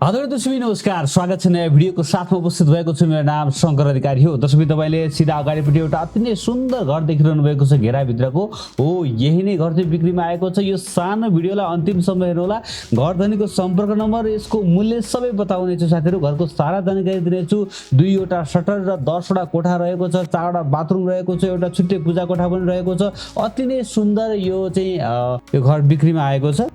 हजुर दर्शक नमस्कार, स्वागत छ नयाँ भिडियोको साथमा उपस्थित भएको छु। मेरो नाम शंकर अधिकारी हो। दर्शक तपाईले सिधा अगाडिपट्टि एउटा अति नै सुन्दर घर देखिरहनु भएको छ। घेराभित्रको हो यही नै घर चाहिँ बिक्रीमा आएको छ। यो सानो भिडियोलाई अन्तिमसम्म हेर्नु होला। घर धनीको सम्पर्क नम्बर, यसको मूल्य सबै बताउने छु साथीहरु। घरको सारा जानकारी दिनेछु। 2 वटा शटर र 10 वटा कोठा रहेको छ, 4 वटा बाथरुम रहेको छ, एउटा छुट्टै पूजा कोठा पनि रहेको छ। अति नै सुन्दर यो चाहिँ यो घर बिक्रीमा आएको छ।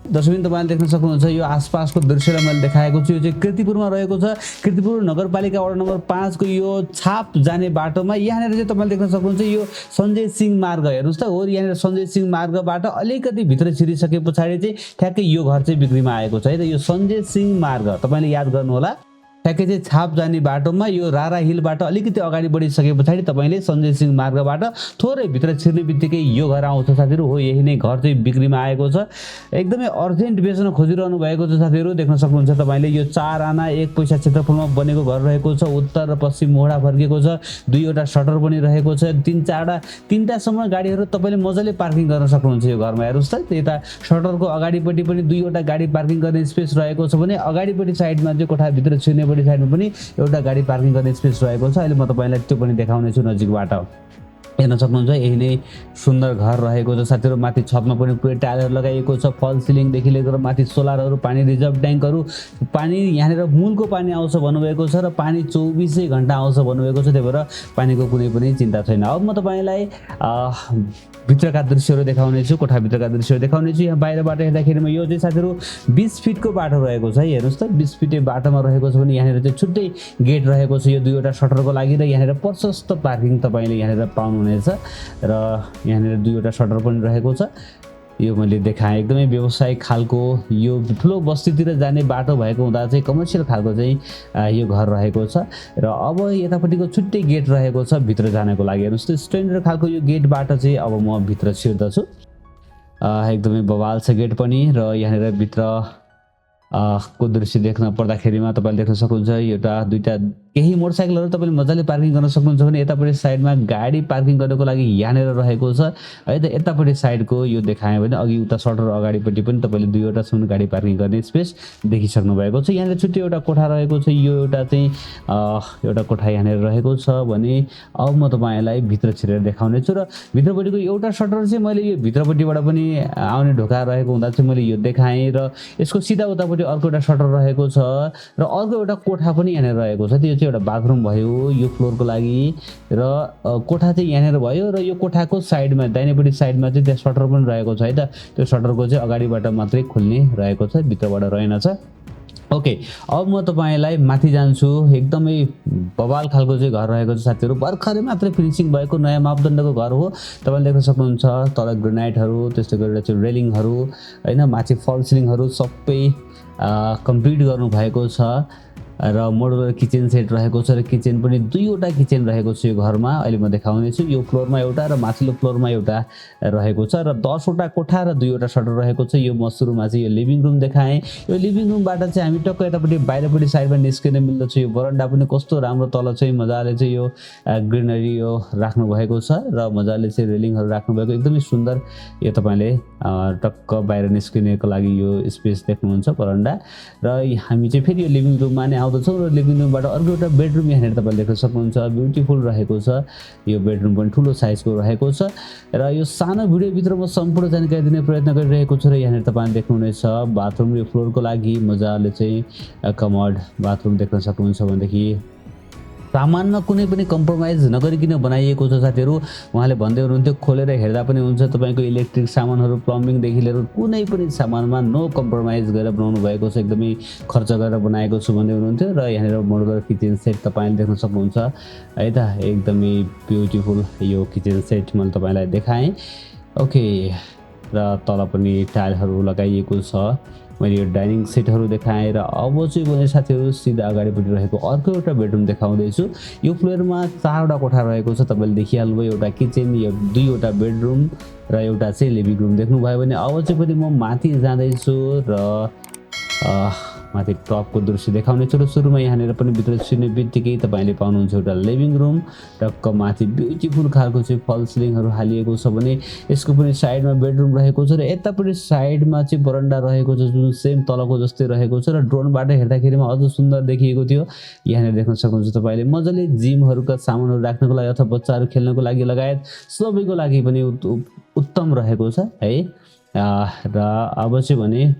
दर्शक तपाईले देख्न सक्नुहुन्छ यो आसपासको दृश्यलाई मैले देखाएको छु। यो चाहिँ कृतिपुरमा रहेको छ। कृतिपुर नगरपालिका वडा नम्बर 5 को यो छाप जाने बाटोमा यहाँनिर चाहिँ तपाईले देख्न सक्नुहुन्छ यो सञ्जय सिंह मार्ग हेर्नुस् त। हो यहाँनिर सञ्जय सिंह मार्गबाट अलिकति भित्र छिरिसके पछाडी चाहिँ ठ्याक्कै यो घर चाहिँ बिक्रीमा आएको छ है त। यो सञ्जय सिंह मार्ग तपाईले याद गर्नु होला। ठ्याक्कै चाहिँ छाप जाने बाटोमा यो रारा हिलबाट अलिकति अगाडि बढिसके पछाडी तपाईले सञ्जय सिंह मार्गबाट थोरै भित्र छिर्ने बित्तिकै यो घर आउँछ साथीहरु। हो यही नै घर चाहिँ बिक्रीमा आएको छ। एकदमै अर्जेन्ट बेच्न खोजिरहनु भएको छ साथीहरु। देख्न सक्नुहुन्छ तपाईले यो 4 आना 1 पैसा क्षेत्रफलमा बनेको घर रहेको छ। उत्तर र पश्चिम मोहडा फर्केको छ। 2 वटा शटर पनि रहेको छ। 3-4 सम्म गाडीहरु तपाईले मजाले पार्किङ गर्न सक्नुहुन्छ यो घरमा। हेर्नुस् त यता शटरको अगाडिपट्टि पनि 2 वटा गाडी पार्किङ गर्ने स्पेस रहेको छ भने अगाडिपट्टि साइडमा चाहिँ कोठा भित्र छिर्ने साइडमा पनि एउटा गाडी पार्किङ गर्ने स्पेस रहेको छ। अहिले म तपाईलाई त्यो पनि देखाउने छु नजिकबाट। हेर्न सक्नुहुन्छ यही नै सुन्दर घर रहेको छ साथीहरु। माथि छतमा पनि पुरै टाइलहरु लगाइएको छ। फल सिलिङ देखि लिएर माथि सोलरहरु, पानी रिजर्भ ट्याङ्कहरु, पानी यहाँनिर मूलको पानी आउँछ भन्नुभएको छ र पानी 24 घण्टा आउँछ भन्नुभएको छ। त्यही भएर पानीको कुनै पनि चिन्ता छैन। अब म तपाईलाई भित्रका दृश्यहरु देखाउने छु। कोठा भित्रका दृश्यहरु देखाउने छु। यहाँ बाहिरबाट हेर्दाखेरिमा यो चाहिँ साथीहरु 20 फिटको बाटो रहेको छ है। हेर्नुस् त 20 फिटे बाटोमा रहेको छ भने यहाँनिर चाहिँ छुट्टै गेट रहेको छ यो 2 वटा शटरको लागि र यहाँनिर प्रशस्त पार्किङ तपाईले यहाँनिर पाउनुहुनेछ र यहाँनिर 2 वटा शटर पनि रहेको छ। यो मैले देखाएँ एकदमै व्यावसायिक खालको यो ठुलो बस्तीतिर जाने बाटो भएको हुँदा चाहिँ कमर्सियल खालको चाहिँ यो घर रहेको छ र अब यतापट्टिको छुट्टै गेट रहेको छ भित्र जानको लागि। हेर्नुस् त स्ट्यान्डर्ड खालको यो गेटबाट चाहिँ अब म भित्र छिर्दछु। एकदमै बवाल छ गेट पनि र यहाँनिर भित्र को दृश्य देख्न पर्दाखेरिमा तपाईले देख्न सक्नुहुन्छ एउटा दुईटा केही मोटरसाइकलहरु तपाईले मजाले पार्किङ गर्न सक्नुहुन्छ भने यतापट्टि साइडमा गाडी पार्किङ गर्नको लागि यहाँनिर रहेको छ है त। यतापट्टि साइडको यो देखाएँ भने अघि उता शटर अगाडिपट्टि पनि तपाईले 2 वटा सम्म गाडी पार्किङ गर्ने स्पेस देखिसक्नु भएको छ। यहाँनिर छुट्टै एउटा कोठा रहेको छ। यो एउटा चाहिँ एउटा कोठा यहाँनिर रहेको छ भने अब म तपाईलाई भित्र छिरेर देखाउने छु र भित्रपट्टिको एउटा शटर चाहिँ मैले यो भित्रपट्टिबाट पनि आउने ढोका रहेको हुँदा चाहिँ मैले यो देखाएँ र यसको सिधा उतापट्टि अर्को एउटा शटर रहेको छ र अर्को एउटा कोठा पनि यहाँनिर रहेको छ। त्यो चाहिँ एउटा बाथरुम भयो यो फ्लोरको लागि र कोठा चाहिँ यहाँनिर भयो र यो कोठाको साइडमा दाहिनेपट्टि साइडमा चाहिँ त्यहाँ शटर पनि रहेको छ है त। त्यो शटरको चाहिँ अगाडिबाट मात्रै खुल्ने रहेको छ, भित्रबाट रहेनछ। ओके, अब म तपाईलाई माथि जान्छु। एकदमै बवाल खालको चाहिँ घर रहेको छ साथीहरु। भर्खरै मात्रै फिनिशिङ भएको नयाँ मापदण्डको घर हो। तपाईले देख्न सक्नुहुन्छ तल ग्रेनाइटहरु, त्यस्तै गरेर चाहिँ रेलिङहरु हैन, माथि फल सिलिङहरु सबै कम्प्लिट गर्नु भएको छ र मोडुलर किचन सेट रहेको छ र किचन पनि 2 वटा किचन रहेको छ यो घरमा। अहिले म देखाउने छु। यो फ्लोरमा एउटा र माथिल्लो फ्लोरमा एउटा रहेको छ र 10 वटा कोठा र 2 वटा शटर रहेको छ। यो म सुरुमा चाहिँ यो लिभिङ रुम देखाएँ। यो लिभिङ रुमबाट चाहिँ हामी टक्क यतापट्टि बाहिरपट्टि साइडमा निस्किन मिल्दछ। यो बरन्डा पनि कस्तो राम्रो, तल चाहिँ मजाले चाहिँ यो ग्रिनरी यो राख्नु भएको छ र मजाले चाहिँ रेलिङहरु राख्नु भएको एकदमै सुन्दर। यो तपाईले टक्क बाहिर निस्किनको लागि यो स्पेस देख्नुहुन्छ बरन्डा र हामी चाहिँ फेरि यो लिभिङ रुममा नै आउँदछौँ र लिभिङ रुमबाट अर्को एउटा बेडरुम यहाँनिर तपाईले देख्न सक्नुहुन्छ। ब्युटिफुल रहेको छ यो बेडरुम पनि ठुलो साइजको रहेको छ र यो सानो भिडियोभित्र म सम्पूर्ण जानकारी दिने प्रयत्न गरिरहेको छु र यहाँनिर तपाईले देख्नुहुनेछ बाथरुम र फ्लोरको लागि मजाले चाहिँ कमोड बाथरुम देख्न सक्नुहुन्छ। भनेदेखि सामानमा कुनै पनि कम्प्रोमाइज नगरिकन बनाइएको छ साथीहरु। उहाँले भन्दै हुनुहुन्थ्यो खोलेर हेर्दा पनि हुन्छ, तपाईको इलेक्ट्रिक सामानहरु प्लम्बिङ देखि लिएर कुनै पनि सामानमा नो कम्प्रोमाइज गरेर बनाउनु भएको छ। एकदमै खर्च गरेर बनाएको छु भन्दै हुनुहुन्थ्यो र यहाँनिर मोडुलर किचन सेट तपाईले देख्न सक्नुहुन्छ है त। एकदमै ब्युटिफुल यो किचन सेट मैले तपाईलाई देखाएँ। ओके, र तल पनि टाइलहरु लगाइएको छ। मैले यो डाइनिङ सेटहरु देखाएँ र अब चाहिँ भने साथीहरु सिधा अगाडिपट्टि रहेको अर्को एउटा बेडरुम देखाउँदै छु। यो फ्लोरमा 4 वटा कोठा रहेको छ। तपाईले देखिहाल्नुभयो एउटा किचन, यो 2 वटा बेडरुम र एउटा चाहिँ लिभिङ रुम देख्नुभयो भने अब चाहिँ पनि म माथि जाँदै छु र माथि टपको दृश्य देखाउनेछु र सुरुमा यहाँनिर पनि भित्र छिर्ने बित्तिकै तपाईँले पाउनुहुन्छ एउटा लिभिङ रुम टक्क माथि ब्युटिफुल खालको चाहिँ फल सिलिङहरू हालिएको छ भने यसको पनि साइडमा बेडरुम रहेको छ र यतापट्टि साइडमा चाहिँ बरन्डा रहेको छ जुन सेम तलको जस्तै रहेको छ र ड्रोनबाट हेर्दाखेरिमा अझ सुन्दर देखिएको थियो। यहाँनिर देख्न सक्नुहुन्छ तपाईँले मजाले जिमहरूका सामानहरू राख्नको लागि अथवा बच्चाहरू खेल्नको लागि लगायत सबैको लागि पनि उत्तम रहेको छ है। र अब चाहिँ भने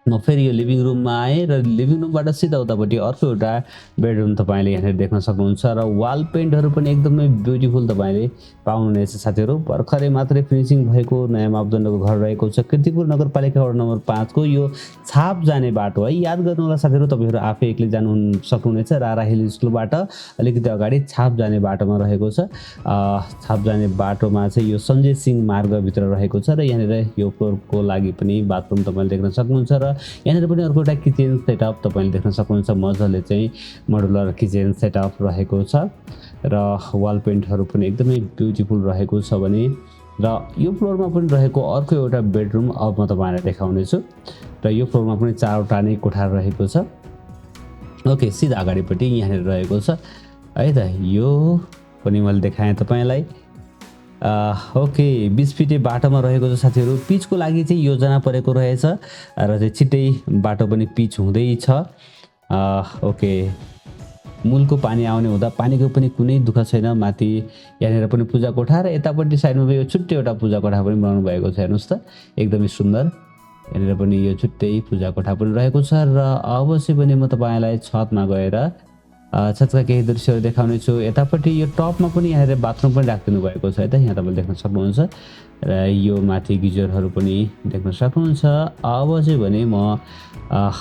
म फेरि यो लिभिङ रुममा आएँ र लिभिङ रुमबाट सिधा उतापट्टि अर्को एउटा बेडरुम तपाईँले यहाँनिर देख्न सक्नुहुन्छ र वाल पेन्टहरू पनि एकदमै ब्युटिफुल तपाईँले पाउनुहुनेछ साथीहरू। भर्खरै मात्रै फिनिसिङ भएको नयाँ मापदण्डको घर रहेको छ कृतिपुर नगरपालिका वडा नम्बर 5 को यो छाप जाने बाटो है। याद गर्नु होला साथीहरू, तपाईँहरू आफै एक्लै जानु सक्नुहुनेछ। रारा हिल स्कुलबाट अलिकति अगाडि छाप जाने बाटोमा रहेको छ। छाप जाने बाटोमा चाहिँ यो सञ्जय सिंह मार्गभित्र रहेको छ र यहाँनिर यो फ्लोरको लागि पनि बाथरुम तपाईँले देख्न सक्नुहुन्छ र यहाँनिर पनि अर्को एउटा किचन सेटअप तपाईँले देख्न सक्नुहुन्छ। मजाले चाहिँ मोडुलर किचन सेटअप रहेको छ र वाल पेन्टहरू पनि एकदमै ब्युटिफुल रहेको छ भने र यो फ्लोरमा पनि रहेको अर्को एउटा बेडरुम अब म तपाईँलाई देखाउनेछु र यो फ्लोरमा पनि 4वटा नै कोठा रहेको छ। ओके, सिधा अगाडिपट्टि यहाँनिर रहेको छ है त। यो पनि मैले देखाएँ तपाईँलाई। ओके, 20 फिटे बाटोमा रहेको छ साथीहरू। पिचको लागि चाहिँ योजना परेको रहेछ र चाहिँ छिट्टै बाटो पनि पिच हुँदैछ। ओके, मूलको पानी आउने हुँदा पानीको पनि कुनै दुःख छैन। माथि यहाँनिर पनि पूजा कोठा र यतापट्टि साइडमा यो छुट्टै एउटा पूजा कोठा पनि बनाउनु भएको छ। हेर्नुहोस् त, एकदमै सुन्दर। यहाँनिर पनि यो छुट्टै पूजा कोठा पनि रहेको छ र अवश्य पनि म तपाईँलाई छतमा गएर छतका केही दृश्यहरू देखाउने छु। यतापट्टि यो टपमा पनि यहाँनिर बाथरुम पनि राखिदिनु भएको छ है त, यहाँ तपाईँले देख्न सक्नुहुन्छ र यो माथि गिजरहरू पनि देख्न सक्नुहुन्छ। अब चाहिँ भने म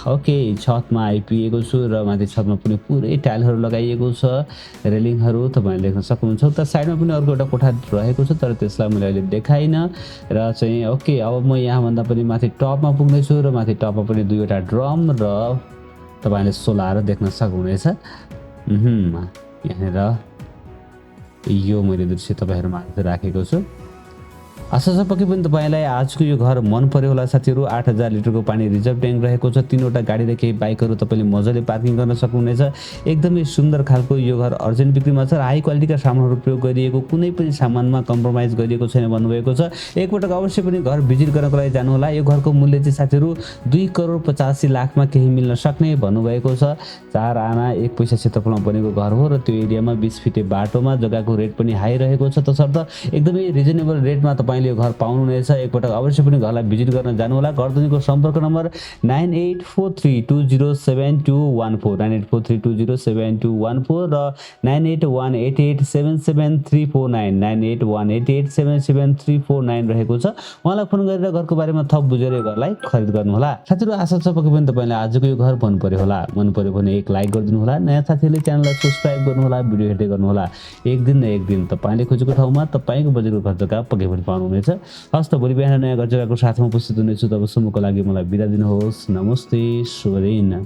ओके छतमा आइपुगेको छु र माथि छतमा पनि पुरै टाइलहरू लगाइएको छ, रेलिङहरू तपाईँले देख्न सक्नुहुन्छ। उता साइडमा पनि अर्को एउटा कोठा रहेको छ तर त्यसलाई मैले अहिले देखाइनँ र चाहिँ ओके अब म यहाँभन्दा पनि माथि टपमा पुग्नेछु र माथि टपमा पनि 2वटा ड्रम र तपाईँले सोलर देख्न सक्नुहुनेछ। यहाँनिर यो मैले दृश्य तपाईँहरूमा राखेको छु। आशा छ पक्कै पनि तपाईँलाई आजको यो घर मन पर्यो होला साथीहरू। 8000 लिटरको पानी रिजर्भ ट्याङ्क रहेको छ। 3वटा गाडी र केही बाइकहरू तपाईँले मजाले पार्किङ गर्न सक्नुहुनेछ। एकदमै सुन्दर खालको यो घर अर्जेन्ट बिक्रीमा छ र हाई क्वालिटीका सामानहरू प्रयोग गरिएको, कुनै पनि सामानमा कम्प्रोमाइज गरिएको छैन भन्नुभएको छ। एकपटक अवश्य पनि घर भिजिट गर्नको लागि जानुहोला। यो घरको मूल्य चाहिँ साथीहरू 2,85,00,000 मा केही मिल्न सक्ने भन्नुभएको छ। 4 आना 1 पैसा क्षेत्रफलमा बनेको घर हो र त्यो एरियामा 20 फिटे बाटोमा जग्गाको रेट पनि हाई रहेको छ। तसर्थ एकदमै रिजनेबल रेटमा तपाईँले यो घर पाउनुहुनेछ। एकपटक अवश्य पनि घरलाई भिजिट गर्न जानुहोला। घरधनीको सम्पर्क नम्बर 9843207214 9843207214 र 9818877349 9818877349 रहेको छ। उहाँलाई फोन गरेर घरको बारेमा थप बुझेर यो घरलाई खरिद गर्नुहोला। साथीहरू आशा छ पक्कै पनि तपाईँलाई आजको यो घर मन पर्यो होला। मन पर्यो भने एक लाइक गरिदिनु होला। नयाँ साथीहरूले च्यानललाई सब्स्क्राइब गर्नुहोला, भिडियो हेर्दै गर्नुहोला। एक दिन न एक दिन तपाईँले खोजेको ठाउँमा तपाईँको बजेटको घर जग्गा पक्कै पनि पाउनुहुनेछ। हस् त, भोलि बिहान नयाँ घर जग्गाको साथमा उपस्थित हुनेछु। तबसम्मको लागि मलाई बिदा दिनुहोस्। नमस्ते, शुभ दिन।